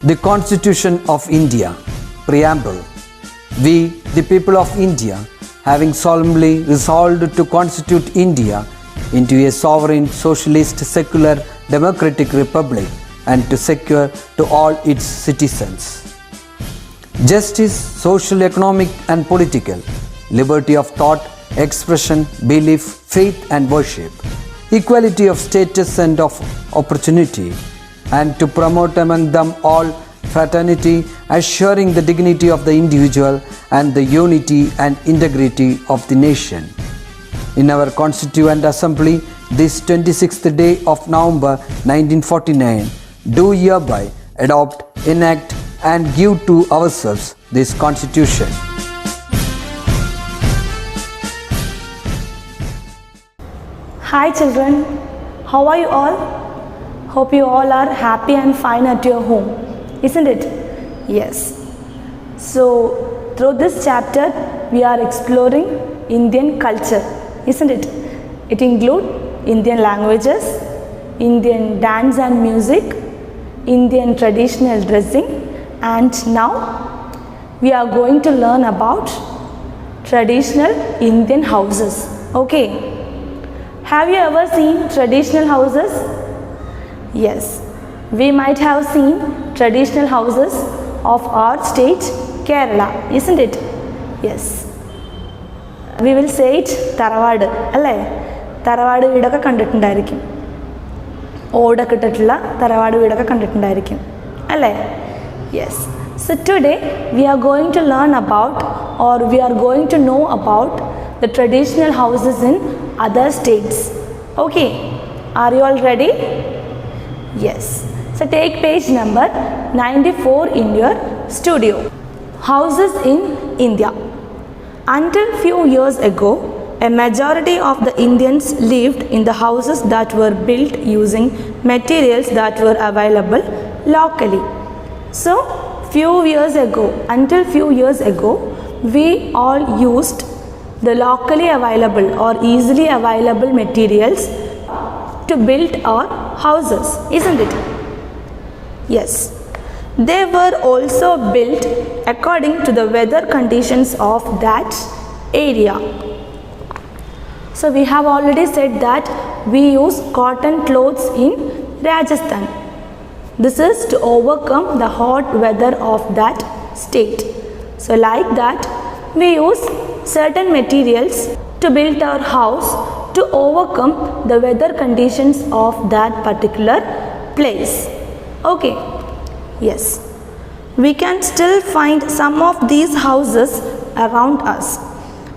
The Constitution of India, Preamble. We, the people of India, having solemnly resolved to constitute India into a sovereign, socialist, secular, democratic republic and to secure to all its citizens justice, social, economic and political, liberty of thought, expression, belief, faith and worship, equality of status and of opportunity, and to promote among them all fraternity, assuring the dignity of the individual and the unity and integrity of the nation. In our Constituent Assembly, this 26th day of November 1949, do hereby adopt, enact and give to ourselves this Constitution. Hi children, how are you all? Hope you all are happy and fine at your home, isn't it? Yes. So through this chapter we are exploring Indian culture, isn't it? It includes Indian languages, Indian dance and music, Indian traditional dressing, and now we are going to learn about traditional Indian houses. Okay. Have you ever seen traditional houses? Yes, we might have seen traditional houses of our state, Kerala, isn't it? Yes. We will say it Taravadu, alle? Taravadu വീടൊക്കെ കണ്ടിട്ടുണ്ടായിരിക്കും. ഓടൊക്കെ ഇട്ടിട്ടുള്ള തറവാട് വീടൊക്കെ കണ്ടിട്ടുണ്ടായിരിക്കും, അല്ലേ? Yes. So today we are going to learn about, or we are going to know about the traditional houses in other states. Okay, are you all ready? Yes. So take page number 94 in your studio. Houses in India. Until few years ago, a majority of the Indians lived in the houses that were built using materials that were available locally. So until few years ago, we all used the locally available or easily available materials to build our houses, isn't it? Yes. They were also built according to the weather conditions of that area. So we have already said that we use cotton clothes in Rajasthan. This is to overcome the hot weather of that state. So like that, we use certain materials to build our house to overcome the weather conditions of that particular place. Okay. Yes. We can still find some of these houses around us.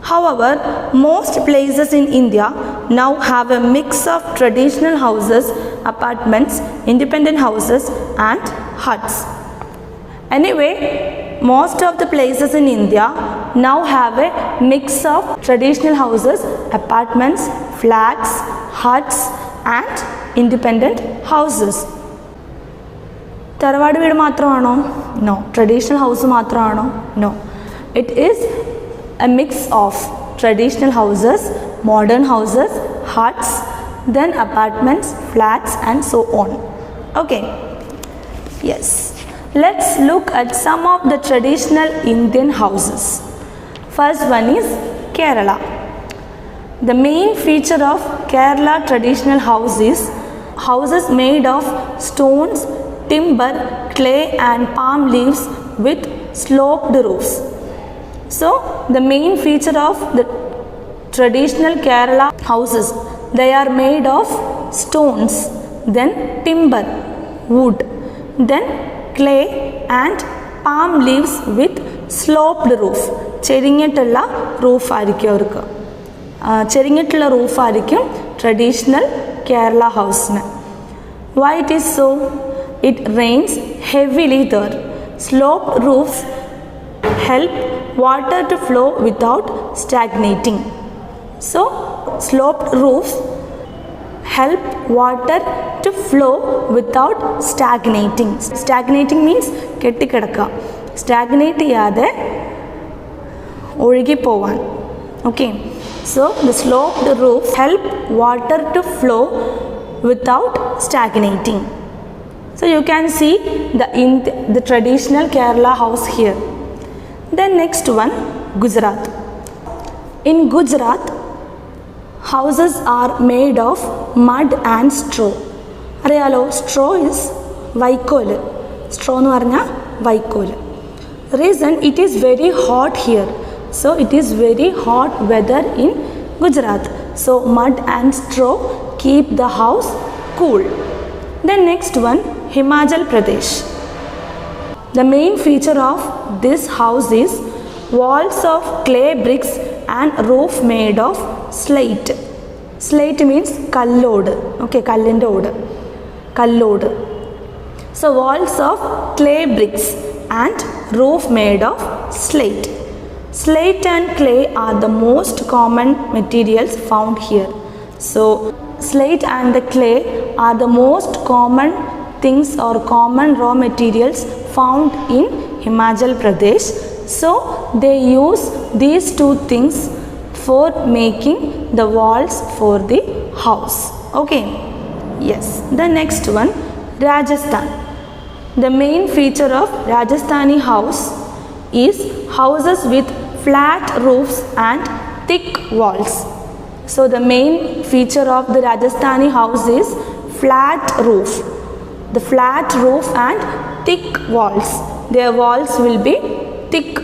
However, most places in India now have a mix of traditional houses, apartments, independent houses and huts. Anyway, most of the places in India now have a mix of traditional houses, apartments, flats, huts and independent houses. തറവാട് വീട് മാത്രമാണോ? No. Traditional house മാത്രമാണോ? No. It is a mix of traditional houses, modern houses, huts, then apartments, flats and so on. Okay. Yes. Let's look at some of the traditional Indian houses. First one is Kerala. The main feature of Kerala traditional house is houses made of stones, timber, clay and palm leaves with sloped roofs. So the main feature of the traditional Kerala houses, they are made of stones, then timber, wood, then clay and palm leaves with sloped roof. ചെരിഞ്ഞിട്ടുള്ള roof ആയിരിക്കും അവർക്ക്. ചെരിഞ്ഞിട്ടുള്ള roof ആയിരിക്കും traditional Kerala ഹൗസിന്. Why it is so? It rains heavily there. Sloped roofs help water to flow without stagnating. So sloped roofs help water to flow without stagnating. Stagnating means കെട്ടിക്കിടക്കുക. Stagnate ചെയ്യാതെ ഒഴുകി പോവാൻ. Okay. So the sloped roofs help water to flow without stagnating. So you can see the traditional Kerala house here. Then next one, Gujarat. In Gujarat, houses are made of mud and straw. അറിയാലോ, straw is വൈക്കോല്. Straw എന്ന് പറഞ്ഞാൽ വൈക്കോല്. Reason, it is very hot here. So it is very hot weather in Gujarat. So mud and straw keep the house cool. Then next one, Himachal Pradesh. The main feature of this house is walls of clay bricks and roof made of slate. Slate means kallod. Okay, kallinte odu. Kallod. So walls of clay bricks and roof made of slate. Slate and clay are the most common materials found here. So slate and the clay are the most common things or common raw materials found in Himachal Pradesh. So they use these two things for making the walls for the house. Okay. Yes. The next one, Rajasthan. The main feature of Rajasthani house is houses with flat roofs and thick walls. So the main feature of the Rajasthani house is flat roof. The flat roof and thick walls. Their walls will be thick.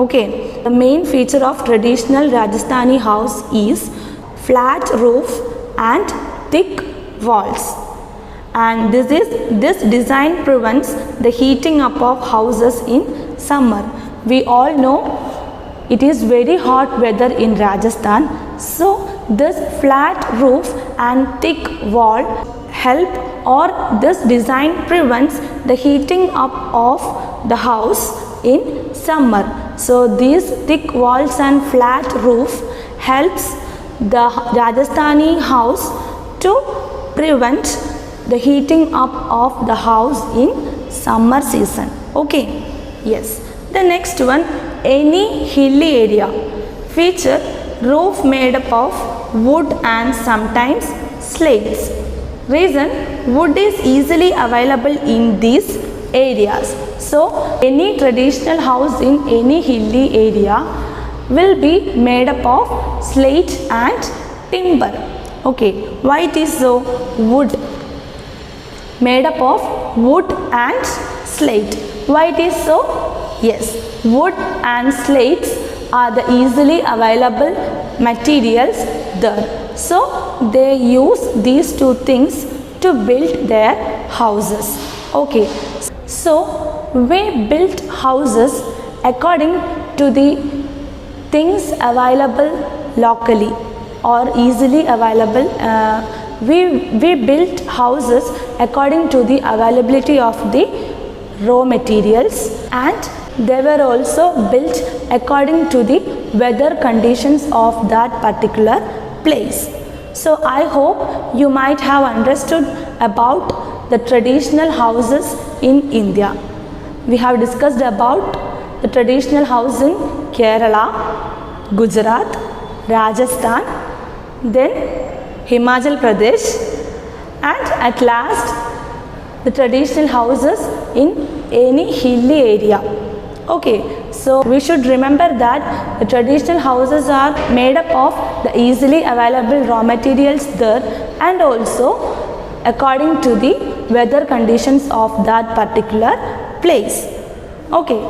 Okay. The main feature of traditional Rajasthani house is flat roof and thick walls. And this design prevents the heating up of houses in summer. We all know it is very hot weather in Rajasthan. So this flat roof and thick wall help, or this design prevents the heating up of the house in summer. So these thick walls and flat roof helps the Rajasthani house to prevent the heating up of the house in summer season. Okay. Yes. The next one, any hilly area. Feature roof made up of wood and sometimes slates. Reason, wood is easily available in these areas. So any traditional house in any hilly area will be made up of slate and timber. Okay. Why it is so? Wood. Made up of wood and slate. Why it is so? Yes, wood and slates are the easily available materials there. So they use these two things to build their houses. Okay. So we built houses according to the things available locally or easily available. We built houses according to the availability of the raw materials, and they were also built according to the weather conditions of that particular place. So I hope you might have understood about the traditional houses in India. We have discussed about the traditional house in Kerala, Gujarat, Rajasthan, then Himachal Pradesh, and at last the traditional houses in any hilly area. Okay, so we should remember that the traditional houses are made up of the easily available raw materials there, and also according to the weather conditions of that particular place. Okay,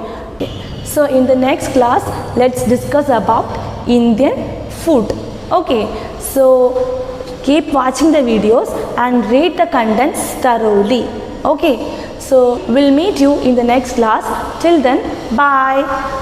so in the next class let's discuss about Indian food. Okay, so keep watching the videos and read the contents thoroughly. Okay, so we'll meet you in the next class. Till then, bye.